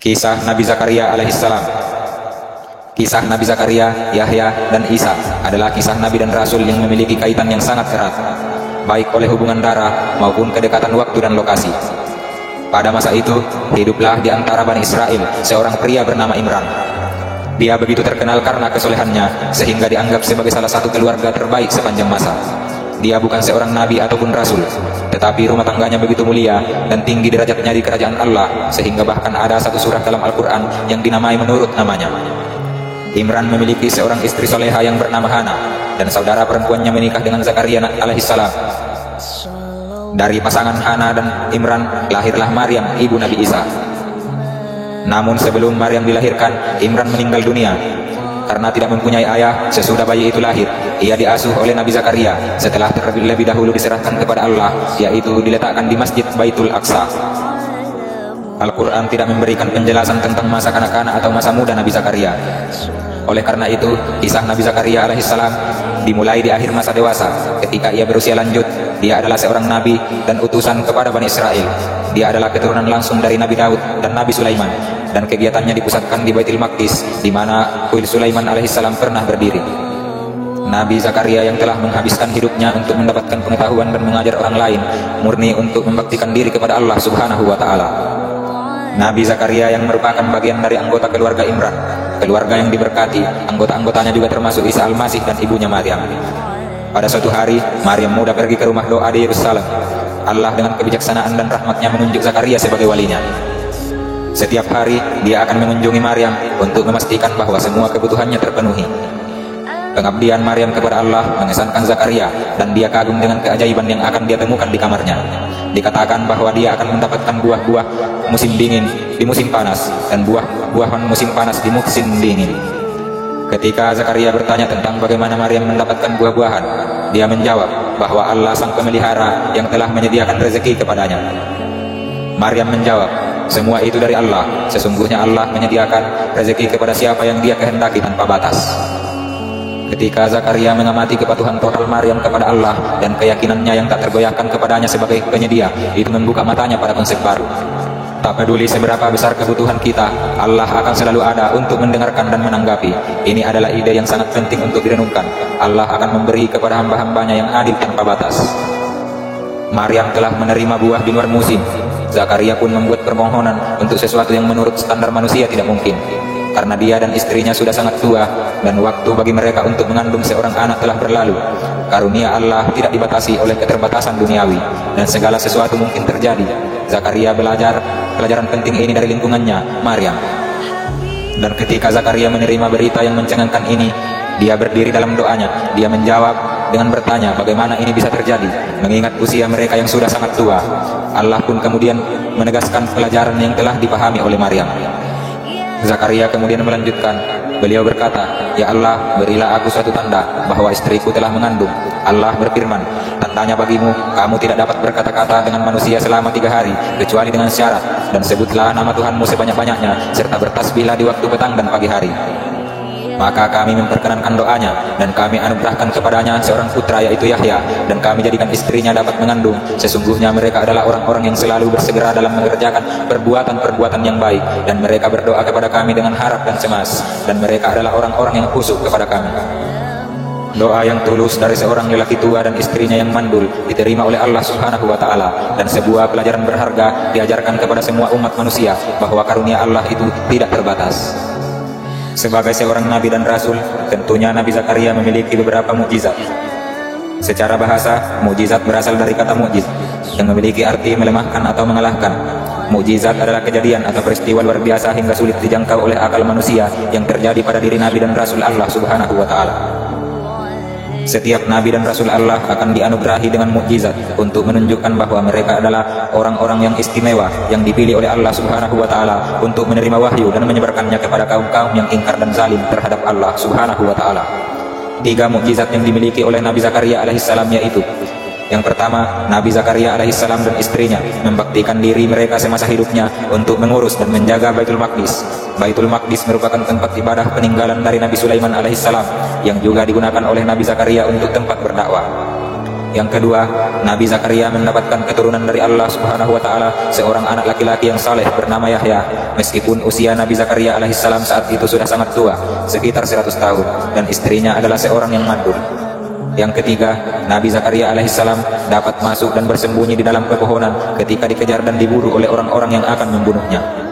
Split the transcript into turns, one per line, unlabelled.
Kisah Nabi Zakaria alaihissalam. Kisah Nabi Zakaria, Yahya, dan Isa adalah kisah Nabi dan Rasul yang memiliki kaitan yang sangat erat, baik oleh hubungan darah maupun kedekatan waktu dan lokasi. Pada masa itu, hiduplah di antara Bani Israel seorang pria bernama Imran. Dia begitu terkenal karena kesolehannya, sehingga dianggap sebagai salah satu keluarga terbaik sepanjang masa. Dia bukan seorang nabi ataupun rasul, tetapi rumah tangganya begitu mulia dan tinggi derajatnya di kerajaan Allah, sehingga bahkan ada satu surah dalam Al-Quran yang dinamai menurut namanya. Imran memiliki seorang istri soleha yang bernama Hana, dan saudara perempuannya menikah dengan Zakaria alaihissalam. Dari pasangan Hana dan Imran lahirlah Maryam, ibu Nabi Isa. Namun sebelum Maryam dilahirkan, Imran meninggal dunia. Karena tidak mempunyai ayah, sesudah bayi itu lahir, ia diasuh oleh Nabi Zakaria setelah terlebih dahulu diserahkan kepada Allah, yaitu diletakkan di Masjid Baitul Aqsa. Al-Quran tidak memberikan penjelasan tentang masa kanak-kanak atau masa muda Nabi Zakaria. Oleh karena itu, kisah Nabi Zakaria alaihissalam dimulai di akhir masa dewasa. Ketika ia berusia lanjut, dia adalah seorang nabi dan utusan kepada Bani Israel. Dia adalah keturunan langsung dari Nabi Daud dan Nabi Sulaiman, dan kegiatannya dipusatkan di Baitul Maqdis, di mana kuil Sulaiman alaihissalam pernah berdiri. Nabi Zakaria yang telah menghabiskan hidupnya untuk mendapatkan pengetahuan dan mengajar orang lain, murni untuk membaktikan diri kepada Allah Subhanahu wa Ta'ala. Nabi Zakaria yang merupakan bagian dari anggota keluarga Imran, keluarga yang diberkati. Anggota-anggotanya juga termasuk Isa Al-Masih dan ibunya Maryam. Pada suatu hari, Maryam muda pergi ke rumah doa di Yerusalem. Allah dengan kebijaksanaan dan rahmatnya menunjuk Zakaria sebagai walinya. Setiap hari, dia akan mengunjungi Maryam untuk memastikan bahwa semua kebutuhannya terpenuhi. Pengabdian Maryam kepada Allah mengesankan Zakaria, dan dia kagum dengan keajaiban yang akan dia temukan di kamarnya. Dikatakan bahwa dia akan mendapatkan buah-buah musim dingin di musim panas, dan buah-buahan musim panas di musim dingin. Ketika Zakaria bertanya tentang bagaimana Maryam mendapatkan buah-buahan, dia menjawab bahwa Allah sang pemelihara yang telah menyediakan rezeki kepadanya. Maryam menjawab, semua itu dari Allah. Sesungguhnya Allah menyediakan rezeki kepada siapa yang dia kehendaki tanpa batas. Ketika Zakaria mengamati kepatuhan total Maryam kepada Allah dan keyakinannya yang tak tergoyahkan kepadanya sebagai penyedia, itu membuka matanya pada konsep baru. Tak peduli seberapa besar kebutuhan kita, Allah akan selalu ada untuk mendengarkan dan menanggapi. Ini adalah ide yang sangat penting untuk direnungkan. Allah akan memberi kepada hamba-hambanya yang adil tanpa batas. Maryam telah menerima buah di luar musim. Zakaria pun membuat permohonan untuk sesuatu yang menurut standar manusia tidak mungkin. Karena dia dan istrinya sudah sangat tua, dan waktu bagi mereka untuk mengandung seorang anak telah berlalu. Karunia Allah tidak dibatasi oleh keterbatasan duniawi, dan segala sesuatu mungkin terjadi. Zakaria belajar pelajaran penting ini dari lingkungannya, Maryam. Dan ketika Zakaria menerima berita yang mencengangkan ini, dia berdiri dalam doanya. Dia menjawab dengan bertanya bagaimana ini bisa terjadi, mengingat usia mereka yang sudah sangat tua. Allah pun kemudian menegaskan pelajaran yang telah dipahami oleh Maryam. Zakaria kemudian melanjutkan, beliau berkata, ya Allah, berilah aku suatu tanda bahwa istriku telah mengandung. Allah berfirman, tandanya bagimu, kamu tidak dapat berkata-kata dengan manusia selama 3 hari, kecuali dengan syarat, dan sebutlah nama Tuhanmu sebanyak-banyaknya, serta bertasbihlah di waktu petang dan pagi hari. Maka kami memperkenankan doanya, dan kami anugerahkan kepadanya seorang putra, yaitu Yahya, dan kami jadikan istrinya dapat mengandung. Sesungguhnya mereka adalah orang-orang yang selalu bersegera dalam mengerjakan perbuatan-perbuatan yang baik, dan mereka berdoa kepada kami dengan harap dan cemas, dan mereka adalah orang-orang yang khusyuk kepada kami. Doa yang tulus dari seorang lelaki tua dan istrinya yang mandul diterima oleh Allah Subhanahu wa Ta'ala, dan sebuah pelajaran berharga diajarkan kepada semua umat manusia bahwa karunia Allah itu tidak terbatas. Sebagai seorang nabi dan rasul, tentunya Nabi Zakaria memiliki beberapa mukjizat. Secara bahasa, mukjizat berasal dari kata mukjiz, yang memiliki arti melemahkan atau mengalahkan. Mukjizat adalah kejadian atau peristiwa luar biasa hingga sulit dijangkau oleh akal manusia yang terjadi pada diri nabi dan rasul Allah Subhanahu wa Ta'ala. Setiap nabi dan rasul Allah akan dianugerahi dengan mukjizat untuk menunjukkan bahwa mereka adalah orang-orang yang istimewa yang dipilih oleh Allah Subhanahu wa Ta'ala untuk menerima wahyu dan menyebarkannya kepada kaum-kaum yang ingkar dan zalim terhadap Allah Subhanahu wa Ta'ala. 3 mukjizat yang dimiliki oleh Nabi Zakaria alaihissalam yaitu: yang pertama, Nabi Zakaria alaihissalam dan istrinya membaktikan diri mereka semasa hidupnya untuk mengurus dan menjaga Baitul Maqdis. Baitul Maqdis merupakan tempat ibadah peninggalan dari Nabi Sulaiman alaihissalam yang juga digunakan oleh Nabi Zakaria untuk tempat berdakwah. Yang kedua, Nabi Zakaria mendapatkan keturunan dari Allah Subhanahu wa taala, seorang anak laki-laki yang saleh bernama Yahya. Meskipun usia Nabi Zakaria alaihissalam saat itu sudah sangat tua, sekitar 100 tahun, dan istrinya adalah seorang yang mandul. Yang ketiga, Nabi Zakaria alaihissalam dapat masuk dan bersembunyi di dalam pepohonan ketika dikejar dan diburu oleh orang-orang yang akan membunuhnya.